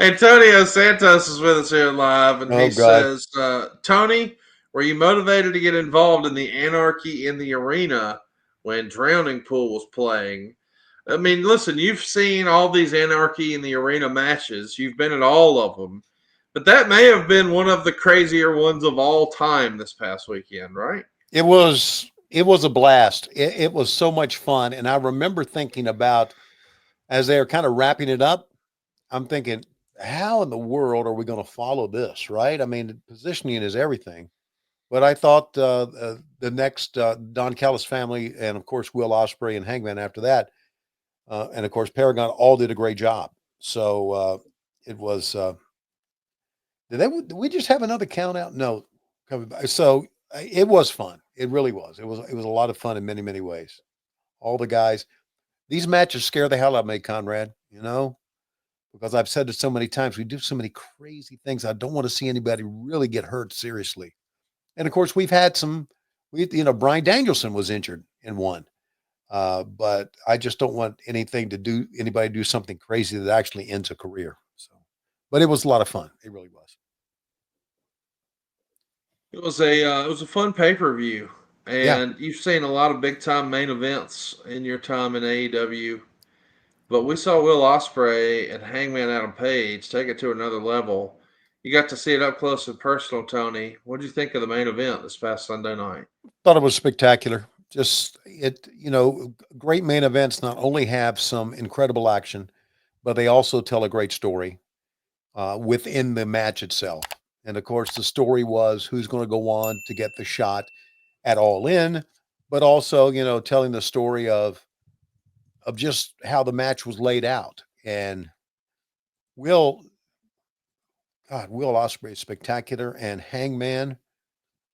Antonio Santos is with us here live, and Oh he God. says, Tony, were you motivated to get involved in the Anarchy in the Arena when Drowning Pool was playing? I mean, listen, you've seen all these Anarchy in the Arena matches. You've been at all of them. But that may have been one of the crazier ones of all time this past weekend, right? It was a blast. It was so much fun. And I remember thinking about as they were kind of wrapping it up, I'm thinking, how in the world are we going to follow this? Right. I mean, positioning is everything. But I thought the next Don Callis family, and of course Will Ospreay and Hangman after that, and of course Paragon, all did a great job. So it was. Did we just have another count out? No, coming back. So it was fun. It really was. It was a lot of fun in many many ways. All the guys. These matches scare the hell out of me, Conrad. Because I've said it so many times. We do so many crazy things. I don't want to see anybody really get hurt seriously. And of course, we've had some. Brian Danielson was injured in one. But I just don't want anybody to do something crazy that actually ends a career. So, but it was a lot of fun. It really was. It was a fun pay per view, Yeah. and you've seen a lot of big time main events in your time in AEW. But we saw Will Ospreay and Hangman Adam Page take it to another level. You got to see it up close and personal, Tony. What did you think of the main event this past Sunday night? Thought it was spectacular. Just great main events not only have some incredible action, but they also tell a great story within the match itself. And of course, the story was who's going to go on to get the shot at All In, but also, telling the story of just how the match was laid out. And Will, God, Will Ospreay is spectacular, and Hangman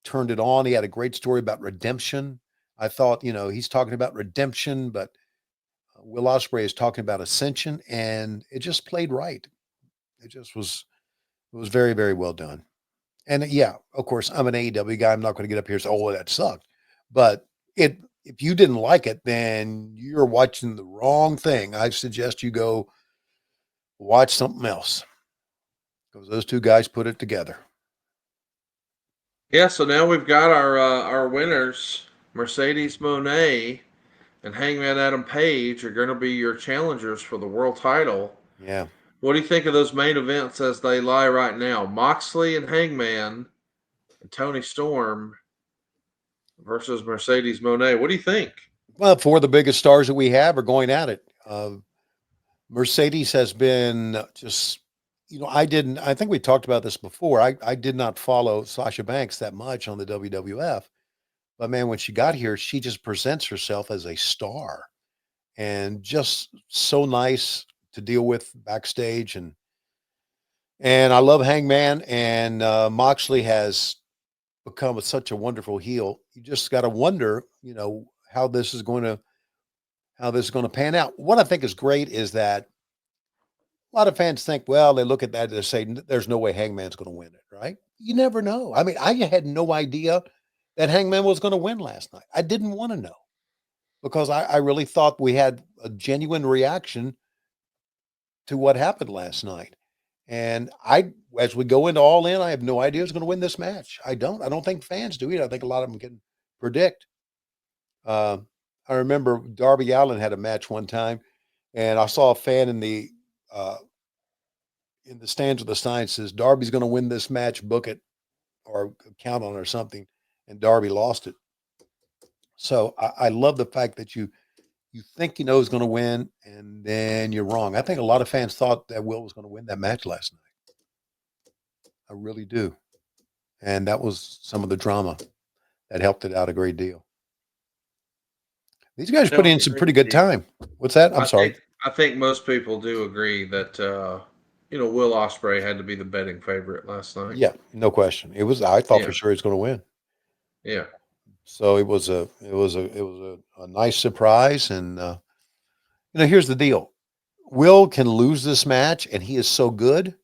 turned it on. He had a great story about redemption. I thought, he's talking about redemption, but Will Ospreay is talking about ascension, and it just played right. It just was. It was very, very well done. And yeah, of course, I'm an AEW guy. I'm not going to get up here and say, "Oh, that sucked," but it. If you didn't like it, then you're watching the wrong thing. I suggest you go watch something else because those two guys put it together. Yeah, so now we've got our winners. Mercedes Monet and Hangman Adam Page are going to be your challengers for the world title. Yeah. What do you think of those main events as they lie right now? Moxley and Hangman and Tony Storm versus Mercedes Monet. What do you think? Well, four of the biggest stars that we have are going at it. Mercedes has been just, I think we talked about this before. I did not follow Sasha Banks that much on the WWF, but man, when she got here, she just presents herself as a star and just so nice to deal with backstage. And I love Hangman, and Moxley has become such a wonderful heel. You just got to wonder, how this is going to pan out. What I think is great is that a lot of fans think, well, they look at that and they say, there's no way Hangman's going to win it, right? You never know. I mean, I had no idea that Hangman was going to win last night. I didn't want to know because I really thought we had a genuine reaction to what happened last night. And as we go into All In, I have no idea who's going to win this match. I don't. I don't think fans do either. I think a lot of them can predict. Uh, I remember Darby Allin had a match one time, and I saw a fan uh, in the stands with the sign says Darby's going to win this match, book it or count on it or something, and Darby lost it. So I love the fact that you think you know who's going to win, and then you're wrong. I think a lot of fans thought that Will was going to win that match last night. I really do, and that was some of the drama that helped it out a great deal. These guys No, put I in some agree pretty with good you. time. What's that? I'm I sorry. think I think most people do agree that Will Ospreay had to be the betting favorite last night. Yeah, no question. It was. I thought Yeah, for sure he was going to win. yeah. So it was a nice surprise, and here's the deal: Will can lose this match, and he is so good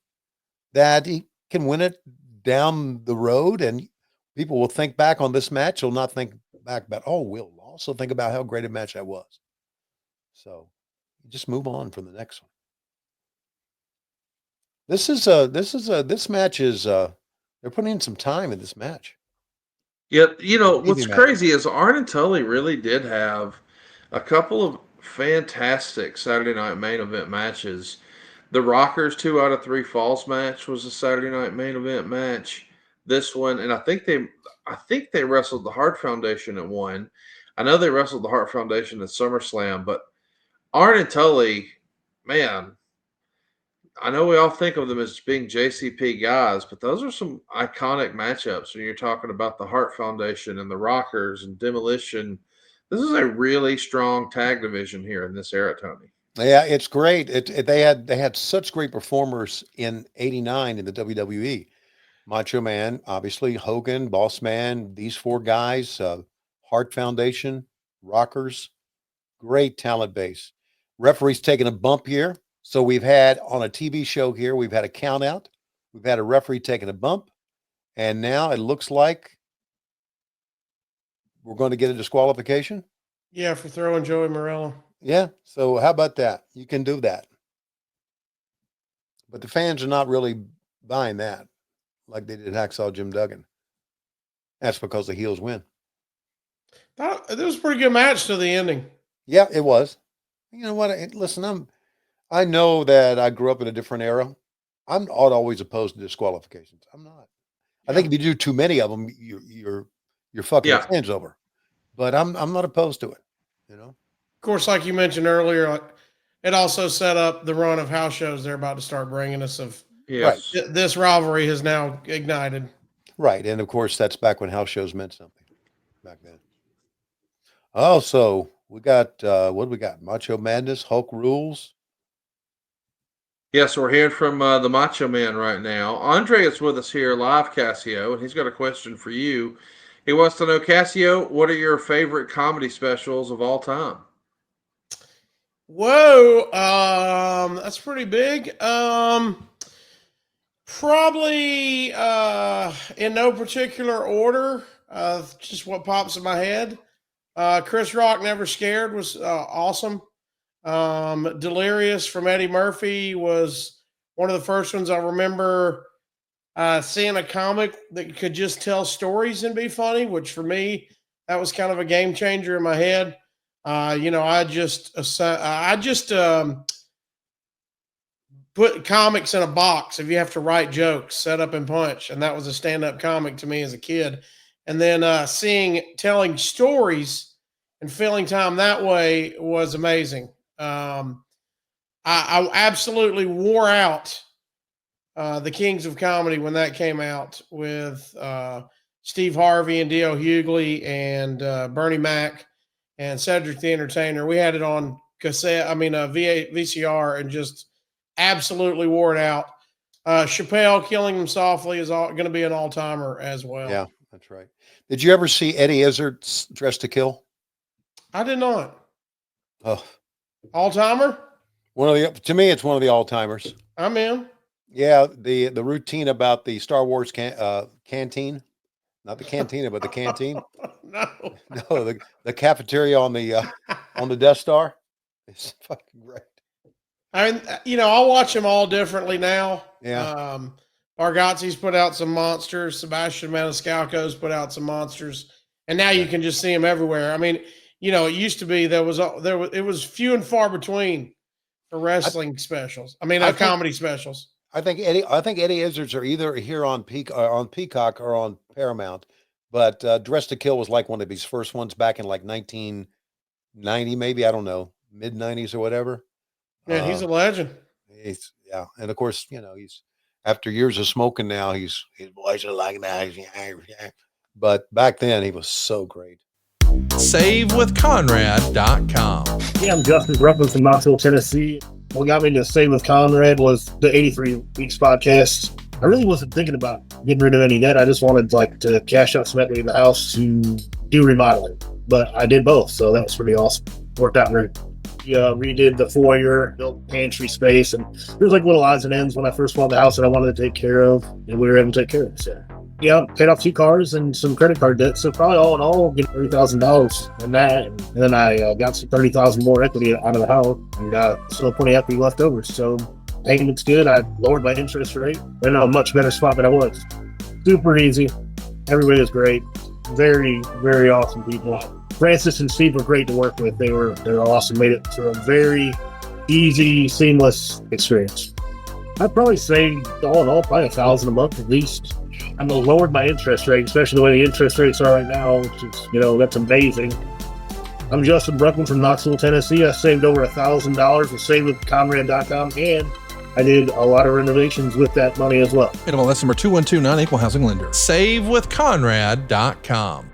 that he can win it down the road, and people will think back on this match. They'll not think back about, oh, Will lost. They'll think about how great a match that was. So just move on from the next one. This match is they're putting in some time in this match. Yet, TV what's match. crazy is Arn and Tully really did have a couple of fantastic Saturday night main event matches. The Rockers 2 out of 3 falls match was a Saturday night main event match. This one, and I think they wrestled the Hart Foundation at one. I know they wrestled the Hart Foundation at SummerSlam, but Arn and Tully, man, I know we all think of them as being JCP guys, but those are some iconic matchups when you're talking about the Hart Foundation and the Rockers and Demolition. This is a really strong tag division here in this era, Tony. Yeah, it's great. They had such great performers in '89 in the WWE. Macho Man, obviously Hogan, Boss Man, these four guys, Hart Foundation, Rockers, great talent base. Referee's taking a bump here. So we've had on a TV show here, we've had a count out, we've had a referee taking a bump, and now it looks like we're going to get a disqualification. Yeah, for throwing Joey Morello. Yeah. So how about that? You can do that. But the fans are not really buying that like they did Hacksaw Jim Duggan. That's because the heels win. It was a pretty good match to the ending. Yeah, it was. You know what? Listen, I know that I grew up in a different era. I'm not always opposed to disqualifications. I'm not. I think if you do too many of them, you're fucking Yeah. the fans over. But I'm not opposed to it. You know. Of course, like you mentioned earlier, it also set up the run of house shows they're about to start bringing us. Of Yes. This rivalry has now ignited. Right, and of course that's back when house shows meant something. Back then. Oh, so we got what do we got? Macho Madness, Hulk Rules. Yes, we're hearing from the Macho Man right now. Andre is with us here live, Cassio, and he's got a question for you. He wants to know, Cassio, what are your favorite comedy specials of all time? Whoa, that's pretty big. Probably in no particular order. Just what pops in my head. Chris Rock Never Scared was awesome. Delirious from Eddie Murphy was one of the first ones I remember seeing a comic that could just tell stories and be funny, which for me, that was kind of a game changer in my head. I just put comics in a box if you have to write jokes, set up and punch. And that was a stand-up comic to me as a kid. And then telling stories and filling time that way was amazing. I absolutely wore out the Kings of Comedy when that came out with Steve Harvey and D.L. Hughley and Bernie Mac and Cedric the Entertainer. We had it on VCR, and just absolutely wore it out. Chappelle Killing Them Softly is going to be an all-timer as well. Yeah, that's right. Did you ever see Eddie Izzard's Dressed to Kill? I did not. Oh, all-timer? To me, it's one of the all-timers. I'm in. Yeah, the routine about the Star Wars canteen, not the cantina, but the canteen. No, the cafeteria on the Death Star. It's fucking great. I mean, I'll watch them all differently now. Yeah. Bargatze's put out some monsters. Sebastian Maniscalco's put out some monsters, and now you can just see them everywhere. I mean, it used to be it was few and far between for wrestling specials. I mean, comedy specials. I think Eddie Izzard's are either here on Peacock or on Paramount, but Dressed to Kill was like one of his first ones back in like 1990, maybe, I don't know, mid 90s or whatever. Man, he's a legend. And of course, he's after years of smoking now, his voice is like that. But back then, he was so great. SaveWithConrad.com. Yeah, I'm Justin Gruffin from Knoxville, Tennessee. What got me to Save with Conrad was the 83 Weeks podcast. I really wasn't thinking about getting rid of any debt. I just wanted to cash out some equity in the house to do remodeling. But I did both, so that was pretty awesome. Worked out great. We redid the foyer, built pantry space, and there was little odds and ends when I first bought the house that I wanted to take care of, and we were able to take care of it. So, yeah, paid off 2 cars and some credit card debt. So probably all in all, $30,000 in that. And then I got some $30,000 more equity out of the house, and still plenty of equity left over. So Payment's good. I lowered my interest rate. They're in a much better spot than I was. Super easy. Everybody was great. Very, very awesome people. Francis and Steve were great to work with. They're awesome. Made it for a very easy, seamless experience. I'd probably say all in all, probably $1,000 a month at least. I lowered my interest rate, especially the way the interest rates are right now, which is, that's amazing. I'm Justin Bruckman from Knoxville, Tennessee. I saved over $1,000 with SaveWithConrad.com, and I did a lot of renovations with that money as well. That's number 212, non-equal housing lender. SaveWithConrad.com.